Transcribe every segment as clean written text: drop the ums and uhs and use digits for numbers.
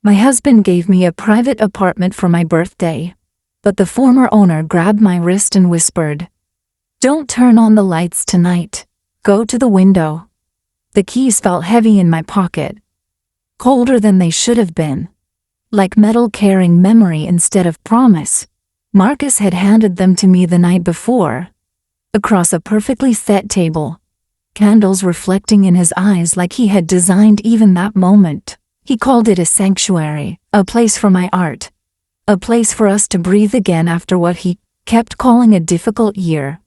My husband gave me a private apartment for my birthday, but the former owner grabbed my wrist and whispered, "Don't turn on the lights tonight. Go to the window." The keys felt heavy in my pocket, colder than they should have been, like metal carrying memory instead of promise. Marcus had handed them to me the night before, across a perfectly set table, candles reflecting in his eyes like he had designed even that moment. He called it a sanctuary, a place for my art, a place for us to breathe again after what he kept calling a difficult year.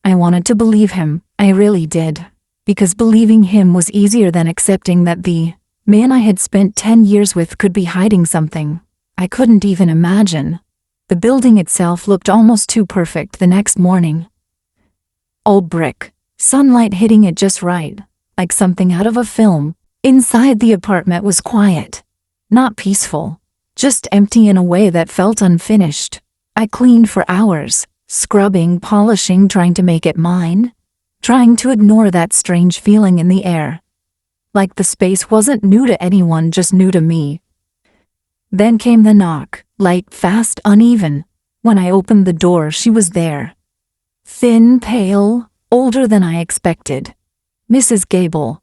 I wanted to believe him, I really did, because believing him was easier than accepting that the man I had spent 10 years with could be hiding something I couldn't even imagine. The building itself looked almost too perfect the next morning. Old brick, sunlight hitting it just right, like something out of a film. Inside the apartment was quiet, not peaceful, just empty in a way that felt unfinished. I cleaned for hours, scrubbing, polishing, trying to make it mine, trying to ignore that strange feeling in the air. Like the space wasn't new to anyone, just new to me. Then came the knock, light, fast, uneven. When I opened the door, she was there. Thin, pale, older than I expected. Mrs. Gable.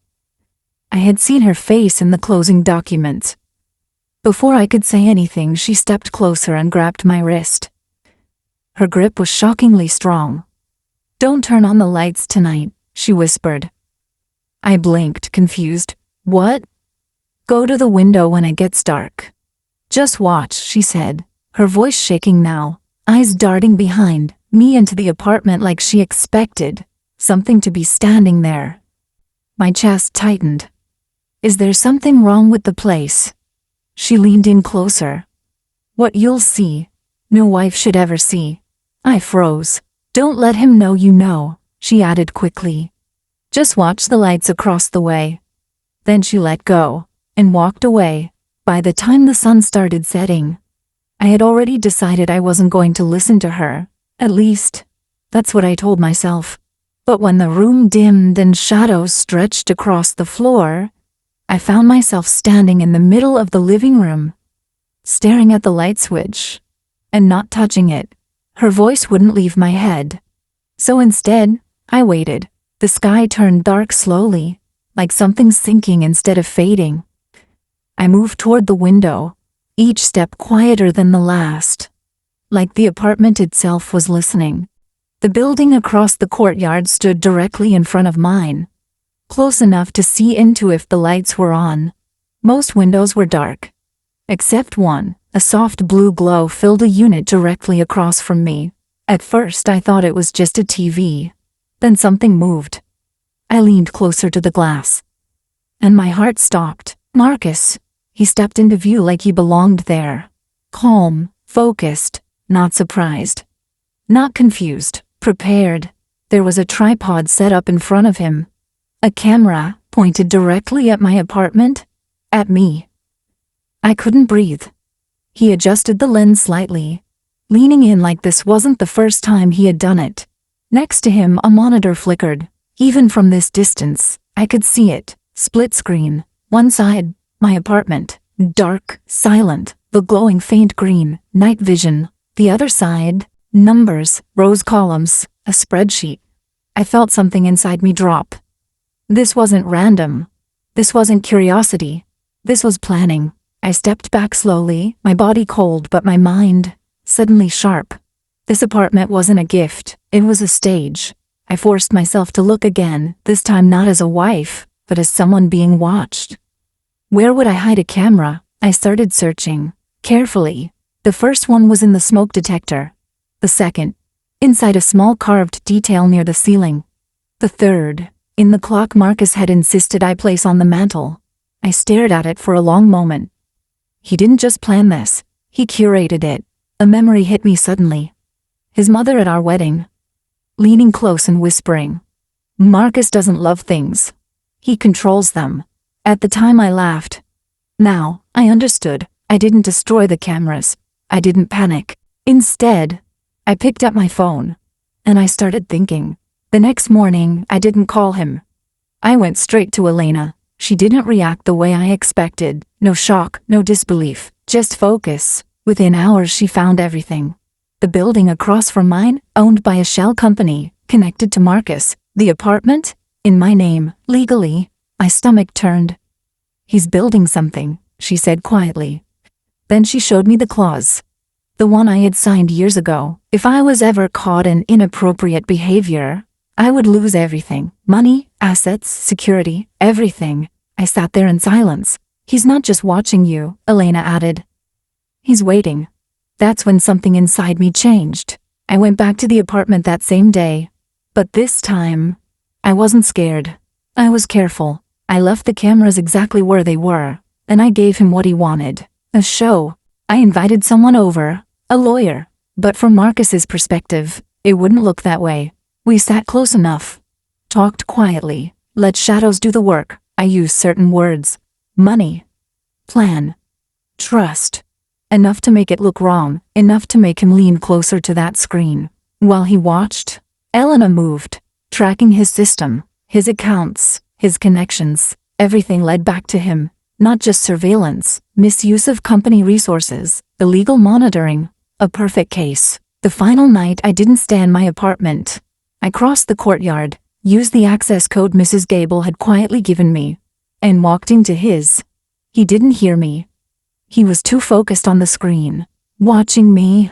I had seen her face in the closing documents. Before I could say anything, she stepped closer and grabbed my wrist. Her grip was shockingly strong. "Don't turn on the lights tonight," she whispered. I blinked, confused. "What?" "Go to the window when it gets dark. Just watch," she said, her voice shaking now, eyes darting behind me into the apartment like she expected something to be standing there. My chest tightened. "Is there something wrong with the place?" She leaned in closer. "What you'll see, no wife should ever see." I froze. "Don't let him know you know," she added quickly. "Just watch the lights across the way." Then she let go and walked away. By the time the sun started setting, I had already decided I wasn't going to listen to her. At least, that's what I told myself. But when the room dimmed and shadows stretched across the floor, I found myself standing in the middle of the living room, staring at the light switch, and not touching it. Her voice wouldn't leave my head. So instead, I waited. The sky turned dark slowly, like something sinking instead of fading. I moved toward the window, each step quieter than the last, like the apartment itself was listening. The building across the courtyard stood directly in front of mine, close enough to see into if the lights were on. Most windows were dark, except one. A soft blue glow filled a unit directly across from me. At first I thought it was just a TV. Then something moved. I leaned closer to the glass, and my heart stopped. Marcus. He stepped into view like he belonged there. Calm, focused, not surprised, not confused, prepared. There was a tripod set up in front of him. A camera pointed directly at my apartment, at me. I couldn't breathe. He adjusted the lens slightly, leaning in like this wasn't the first time he had done it. Next to him, a monitor flickered. Even from this distance, I could see it. Split screen. One side, my apartment, dark, silent, the glowing faint green, night vision. The other side, numbers, rows, columns, a spreadsheet. I felt something inside me drop. This wasn't random. This wasn't curiosity. This was planning. I stepped back slowly, my body cold but my mind suddenly sharp. This apartment wasn't a gift, it was a stage. I forced myself to look again, this time not as a wife, but as someone being watched. Where would I hide a camera? I started searching, carefully. The first one was in the smoke detector. The second, inside a small carved detail near the ceiling. The third, in the clock Marcus had insisted I place on the mantel. I stared at it for a long moment. He didn't just plan this, he curated it. A memory hit me suddenly. His mother at our wedding, leaning close and whispering, "Marcus doesn't love things. He controls them." At the time I laughed. Now, I understood. I didn't destroy the cameras. I didn't panic. Instead, I picked up my phone, and I started thinking. The next morning, I didn't call him. I went straight to Elena. She didn't react the way I expected. No shock, no disbelief, just focus. Within hours she found everything. The building across from mine, owned by a shell company, connected to Marcus. The apartment, in my name, legally. My stomach turned. He's building something, she said quietly. Then she showed me the clause. The one I had signed years ago. If I was ever caught in inappropriate behavior, I would lose everything. Money, assets, security, everything. I sat there in silence. He's not just watching you, Elena added. He's waiting. That's when something inside me changed. I went back to the apartment that same day. But this time, I wasn't scared. I was careful. I left the cameras exactly where they were, and I gave him what he wanted. A show. I invited someone over, a lawyer. But from Marcus's perspective, it wouldn't look that way. We sat close enough. Talked quietly. Let shadows do the work. I used certain words. Money. Plan. Trust. Enough to make it look wrong, enough to make him lean closer to that screen. While he watched, Elena moved, tracking his system, his accounts, his connections. Everything led back to him. Not just surveillance, misuse of company resources, illegal monitoring. A perfect case. The final night I didn't stay in my apartment. I crossed the courtyard, used the access code Mrs. Gable had quietly given me, and walked into his. He didn't hear me. He was too focused on the screen, watching me,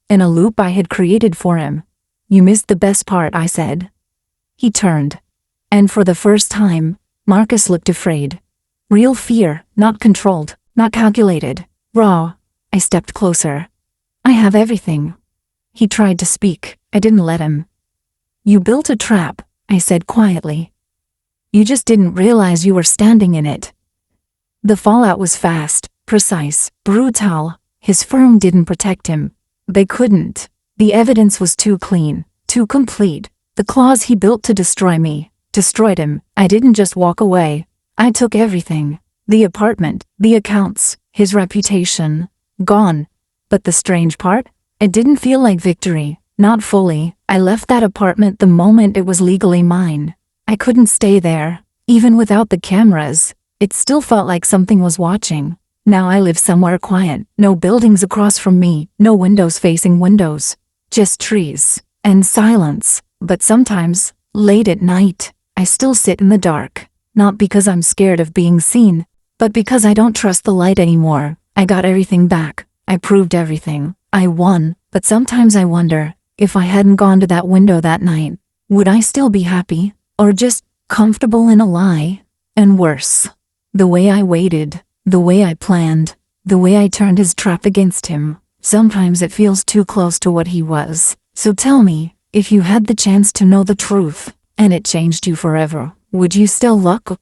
in a loop I had created for him. You missed the best part, I said. He turned. And for the first time, Marcus looked afraid. Real fear, not controlled, not calculated, raw. I stepped closer. I have everything. He tried to speak. I didn't let him. You built a trap, I said quietly. You just didn't realize you were standing in it. The fallout was fast, precise, brutal. His firm didn't protect him. They couldn't. The evidence was too clean, too complete. The clause he built to destroy me, destroyed him. I didn't just walk away. I took everything. The apartment, the accounts, his reputation. Gone. But the strange part? It didn't feel like victory. Not fully. I left that apartment the moment it was legally mine. I couldn't stay there. Even without the cameras, it still felt like something was watching. Now I live somewhere quiet. No buildings across from me. No windows facing windows. Just trees. And silence. But sometimes, late at night, I still sit in the dark. Not because I'm scared of being seen, but because I don't trust the light anymore. I got everything back. I proved everything. I won. But sometimes I wonder, if I hadn't gone to that window that night, would I still be happy? Or just comfortable in a lie? And worse, the way I waited, the way I planned, the way I turned his trap against him. Sometimes it feels too close to what he was. So tell me, if you had the chance to know the truth, and it changed you forever, would you still look